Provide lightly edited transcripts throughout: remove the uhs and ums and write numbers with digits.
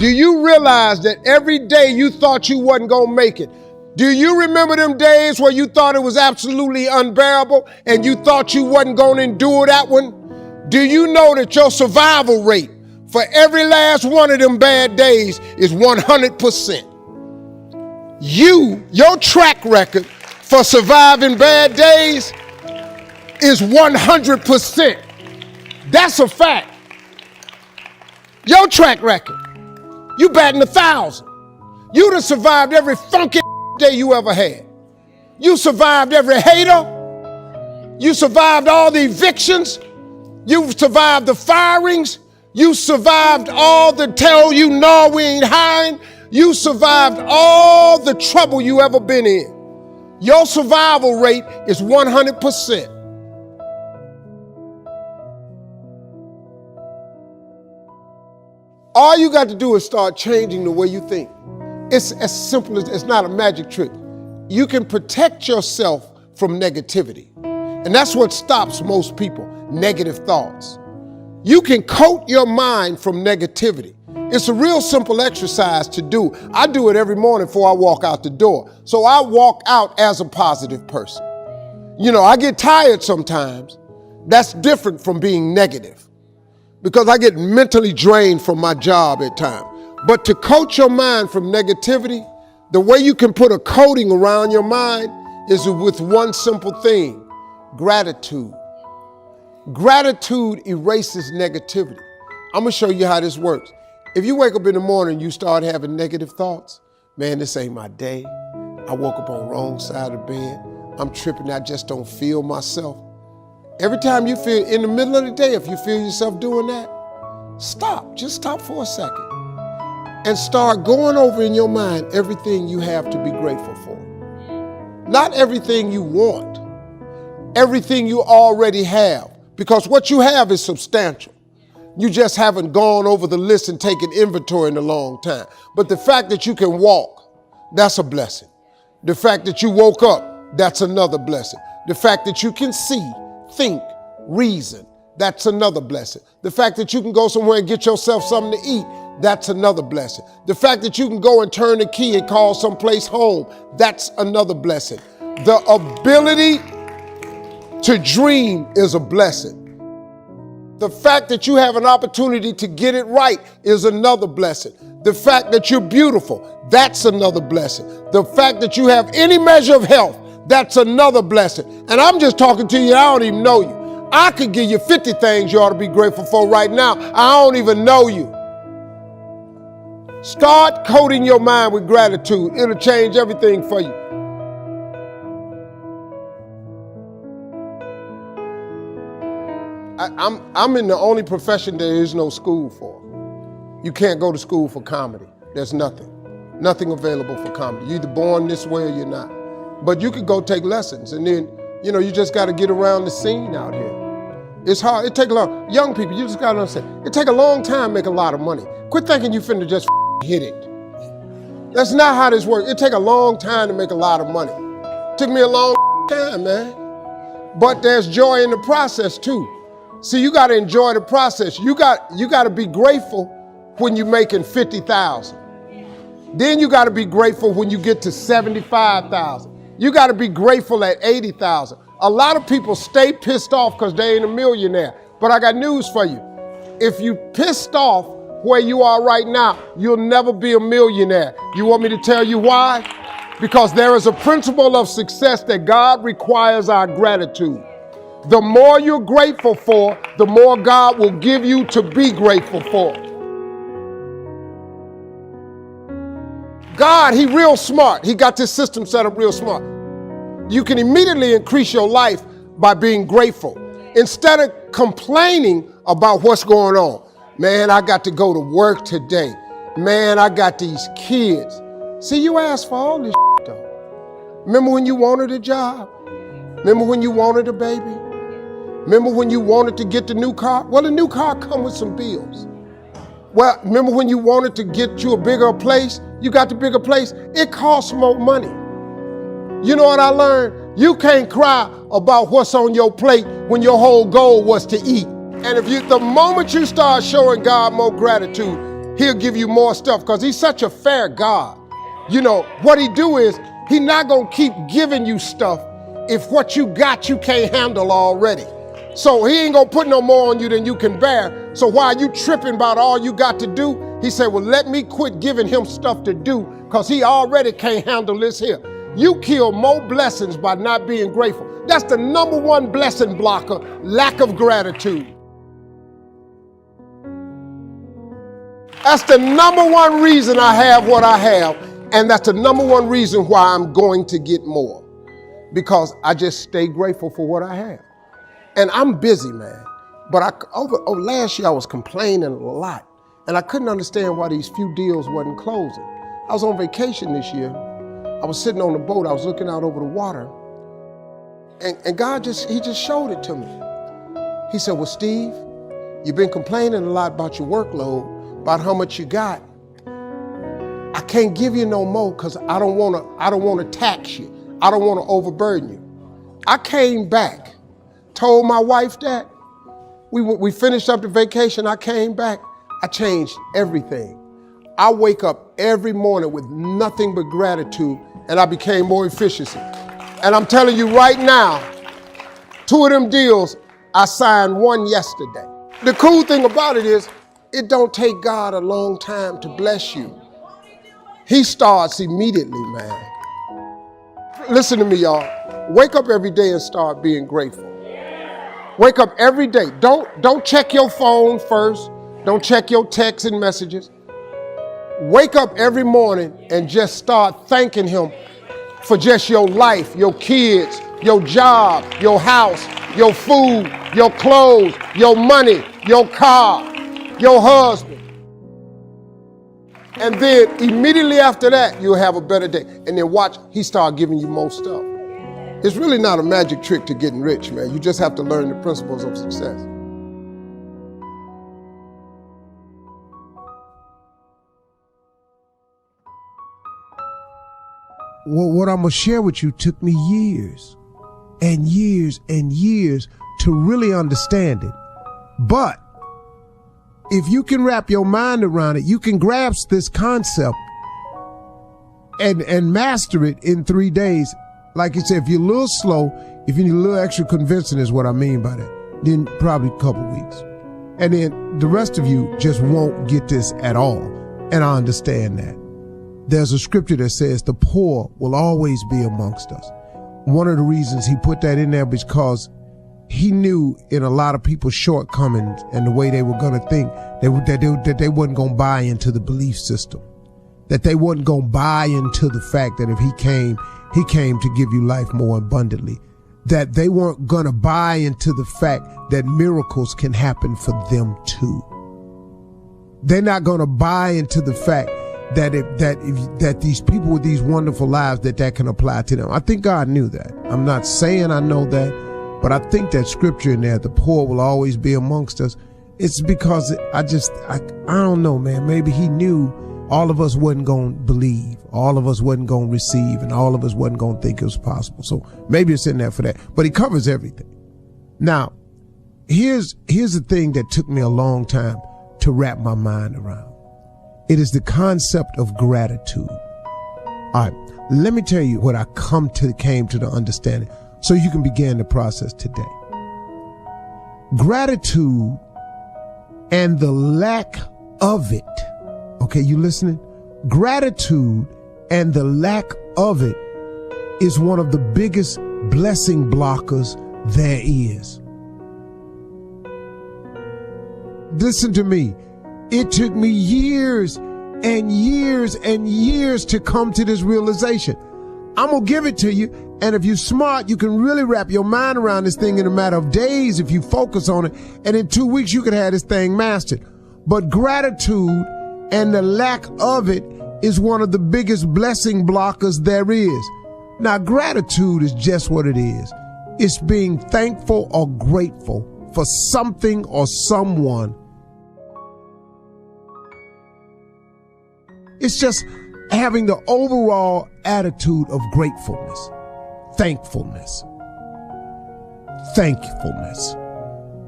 Do you realize that every day you thought you wasn't gonna make it? Do you remember them days where you thought it was absolutely unbearable and you thought you wasn't gonna endure that one? Do you know that your survival rate for every last one of them bad days is 100%? Your track record for surviving bad days is 100%. That's a fact. Your track record. You batting 1,000. You'd have survived every funky day you ever had. You survived every hater. You survived all the evictions. You survived the firings. You survived all the tell you no, we ain't hiring. You survived all the trouble you ever been in. Your survival rate is 100%. All you got to do is start changing the way you think. It's as simple as, it's not a magic trick. You can protect yourself from negativity. And that's what stops most people, negative thoughts. You can coat your mind from negativity. It's a real simple exercise to do. I do it every morning before I walk out the door. So I walk out as a positive person. You know, I get tired sometimes. That's different from being negative, because I get mentally drained from my job at times. But to coat your mind from negativity, the way you can put a coating around your mind is with one simple thing: gratitude. Gratitude erases negativity. I'm gonna show you how this works. If you wake up in the morning and you start having negative thoughts, man, this ain't my day. I woke up on the wrong side of the bed. I'm tripping, I just don't feel myself. Every time you feel, in the middle of the day, if you feel yourself doing that, stop, just stop for a second and start going over in your mind everything you have to be grateful for. Not everything you want, everything you already have, because what you have is substantial. You just haven't gone over the list and taken inventory in a long time. But the fact that you can walk, that's a blessing. The fact that you woke up, that's another blessing. The fact that you can see, think, reason, that's another blessing. The fact that you can go somewhere and get yourself something to eat, that's another blessing. The fact that you can go and turn the key and call someplace home, that's another blessing. The ability to dream is a blessing. The fact that you have an opportunity to get it right is another blessing. The fact that you're beautiful, that's another blessing. The fact that you have any measure of health, that's another blessing. And I'm just talking to you, I don't even know you. I could give you 50 things you ought to be grateful for right now. I don't even know you. Start coating your mind with gratitude. It'll change everything for you. I'm in the only profession there is no school for. You can't go to school for comedy. There's nothing available for comedy. You're either born this way or you're not. But you could go take lessons, and then, you know, you just got to get around the scene out here. It's hard. It take a long. Young people, you just got to understand. It take a long time to make a lot of money. Quit thinking you finna just hit it. That's not how this works. It take a long time to make a lot of money. It took me a long time, man. But there's joy in the process too. See, you got to enjoy the process. You got to be grateful when you're making 50,000. Then you got to be grateful when you get to 75,000. You got to be grateful at 80,000. A lot of people stay pissed off because they ain't a millionaire. But I got news for you. If you pissed off where you are right now, you'll never be a millionaire. You want me to tell you why? Because there is a principle of success that God requires our gratitude. The more you're grateful for, the more God will give you to be grateful for. God, he real smart. He got this system set up real smart. You can immediately increase your life by being grateful. Instead of complaining about what's going on. Man, I got to go to work today. Man, I got these kids. See, you asked for all this though. Remember when you wanted a job? Remember when you wanted a baby? Remember when you wanted to get the new car? Well, the new car comes with some bills. Well, remember when you wanted to get you a bigger place? You got the bigger place. It costs more money. You know what I learned? You can't cry about what's on your plate when your whole goal was to eat. And the moment you start showing God more gratitude, he'll give you more stuff because he's such a fair God. You know, what he do is he's not going to keep giving you stuff if what you got you can't handle already. So he ain't going to put no more on you than you can bear. So while you tripping about all you got to do, he said, well, let me quit giving him stuff to do because he already can't handle this here. You kill more blessings by not being grateful. That's the number one blessing blocker, lack of gratitude. That's the number one reason I have what I have, and that's the number one reason why I'm going to get more, because I just stay grateful for what I have. And I'm busy, man. But over last year, I was complaining a lot, and I couldn't understand why these few deals wasn't closing. I was on vacation this year. I was sitting on the boat. I was looking out over the water, and God just showed it to me. He said, well, Steve, you've been complaining a lot about your workload, about how much you got. I can't give you no more because I don't want to tax you. I don't want to overburden you. I came back, told my wife that. We finished up the vacation. I came back. I changed everything. I wake up every morning with nothing but gratitude, and I became more efficient. And I'm telling you right now, 2 of them deals, I signed one yesterday. The cool thing about it is, it don't take God a long time to bless you. He starts immediately, man. Listen to me, y'all. Wake up every day and start being grateful. Wake up every day. Don't check your phone first. Don't check your texts and messages. Wake up every morning and just start thanking him for just your life, your kids, your job, your house, your food, your clothes, your money, your car, your husband. And then immediately after that, you'll have a better day. And then watch, he start giving you more stuff. It's really not a magic trick to getting rich, man. You just have to learn the principles of success. Well, what I'm going to share with you took me years and years and years to really understand it. But if you can wrap your mind around it, you can grasp this concept and master it in 3 days. Like you said, if you're a little slow, if you need a little extra convincing is what I mean by that, then probably a couple weeks. And then the rest of you just won't get this at all. And I understand that. There's a scripture that says the poor will always be amongst us. One of the reasons he put that in there because he knew in a lot of people's shortcomings and the way they were going to think that they wasn't going to buy into the belief system, that they wasn't going to buy into the fact that if he came to give you life more abundantly, that they weren't going to buy into the fact that miracles can happen for them too. They're not going to buy into the fact that these people with these wonderful lives that can apply to them. I think God knew that. I'm not saying I know that, but I think that scripture in there, the poor will always be amongst us. It's because I don't know, man. Maybe he knew all of us wasn't going to believe, all of us wasn't going to receive, and all of us wasn't going to think it was possible. So maybe it's in there for that, but he covers everything. Now, here's the thing that took me a long time to wrap my mind around. It is the concept of gratitude. All right, let me tell you what I came to the understanding so you can begin the process today. Gratitude and the lack of it. Okay, you listening? Gratitude and the lack of it is one of the biggest blessing blockers there is. Listen to me. It took me years and years and years to come to this realization. I'm going to give it to you. And if you're smart, you can really wrap your mind around this thing in a matter of days if you focus on it. And in 2 weeks, you could have this thing mastered. But gratitude and the lack of it is one of the biggest blessing blockers there is. Now, gratitude is just what it is. It's being thankful or grateful for something or someone. It's just having the overall attitude of gratefulness, thankfulness,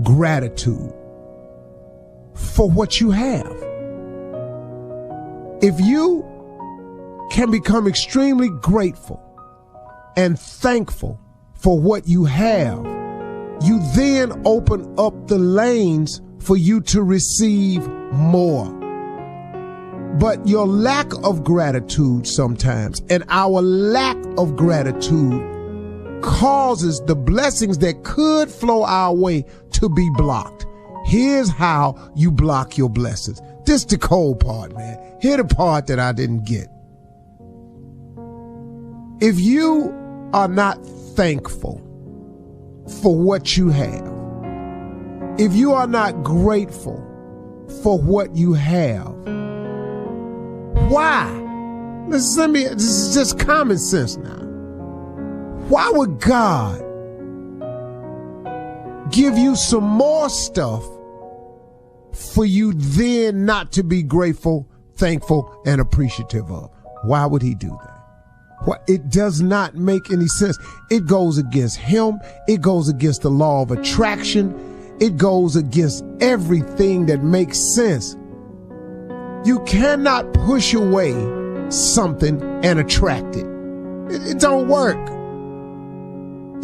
gratitude for what you have. If you can become extremely grateful and thankful for what you have, you then open up the lanes for you to receive more. But your lack of gratitude sometimes, and our lack of gratitude, causes the blessings that could flow our way to be blocked. Here's how you block your blessings. This the cold part, man. Here's the part that I didn't get. If you are not thankful for what you have, if you are not grateful for what you have, why? This is just common sense now. Why would God give you some more stuff for you then not to be grateful, thankful, and appreciative of? Why would he do that? It does not make any sense. It goes against him. It goes against the law of attraction. It goes against everything that makes sense. You cannot push away something and attract it. It don't work.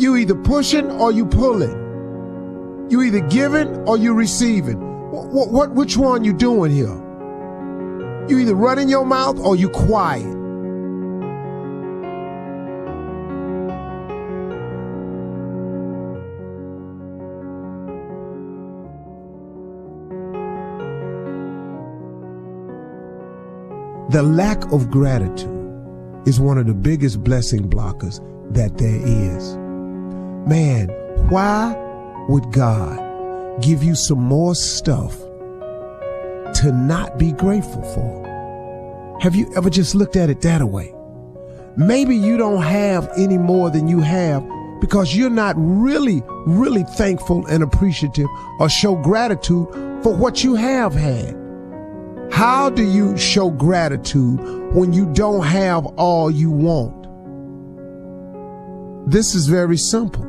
You either pushing or you pulling. You either giving or you receiving. Which one you doing here? You either running your mouth or you quiet. The lack of gratitude is one of the biggest blessing blockers that there is. Man, why would God give you some more stuff to not be grateful for? Have you ever just looked at it that way? Maybe you don't have any more than you have because you're not really thankful and appreciative or show gratitude for what you have had. How do you show gratitude when you don't have all you want? This is very simple.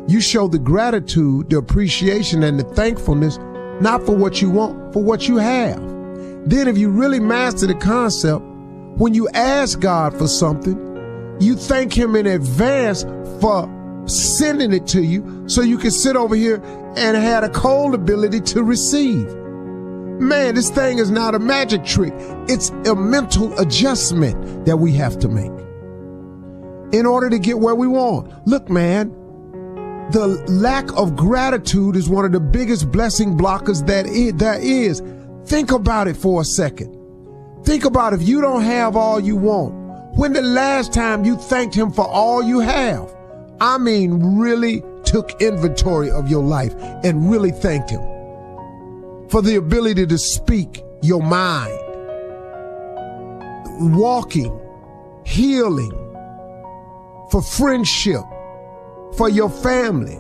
You show the gratitude, the appreciation, and the thankfulness, not for what you want, for what you have. Then if you really master the concept, when you ask God for something, you thank him in advance for sending it to you so you can sit over here and have a cold ability to receive. Man, this thing is not a magic trick. It's a mental adjustment that we have to make in order to get where we want. Look, man, the lack of gratitude is one of the biggest blessing blockers that there is. Think about it for a second. Think about if you don't have all you want. When the last time you thanked him for all you have? I mean, really took inventory of your life and really thanked him for the ability to speak your mind, walking, healing, for friendship, for your family,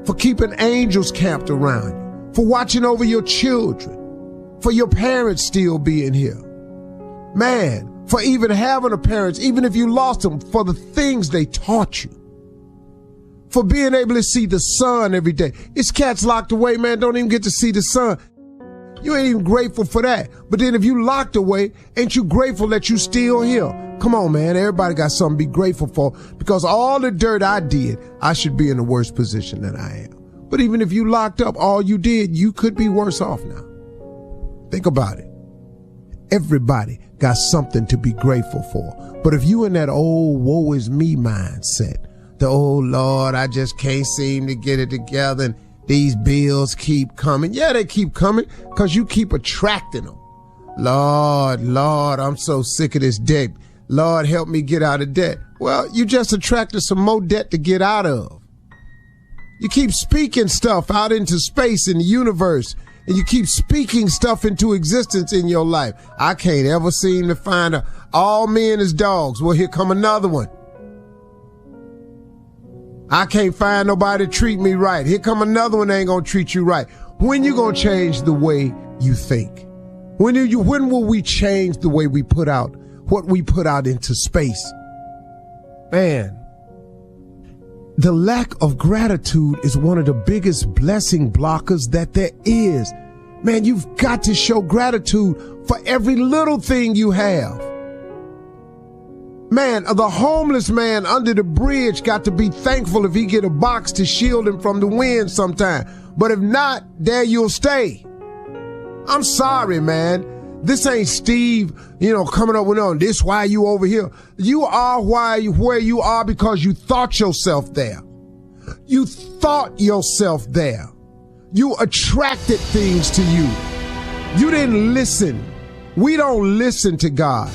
for keeping angels camped around you, for watching over your children, for your parents still being here. Man, for even having a parents, even if you lost them, for the things they taught you, for being able to see the sun every day. It's cats locked away, man, don't even get to see the sun. You ain't even grateful for that. But then if you locked away, ain't you grateful that you still here? Come on, man. Everybody got something to be grateful for, because all the dirt I did, I should be in the worst position that I am. But even if you locked up all you did, you could be worse off now. Think about it. Everybody got something to be grateful for. But if you in that old woe is me mindset, the old Lord, I just can't seem to get it together, and these bills keep coming. Yeah, they keep coming because you keep attracting them. Lord, I'm so sick of this debt. Lord, help me get out of debt. Well, you just attracted some more debt to get out of. You keep speaking stuff out into space in the universe, and you keep speaking stuff into existence in your life. I can't ever seem to find all men is dogs. Well, here come another one. I can't find nobody to treat me right. Here come another one that ain't gonna treat you right. When you gonna change the way you think? When will we change the way we put out what we put out into space? Man, the lack of gratitude is one of the biggest blessing blockers that there is. Man, you've got to show gratitude for every little thing you have. Man, the homeless man under the bridge got to be thankful if he get a box to shield him from the wind sometime. But if not, there you'll stay. I'm sorry, man. This ain't Steve, coming up with, this why you over here. You are where you are because you thought yourself there. You thought yourself there. You attracted things to you. You didn't listen. We don't listen to God.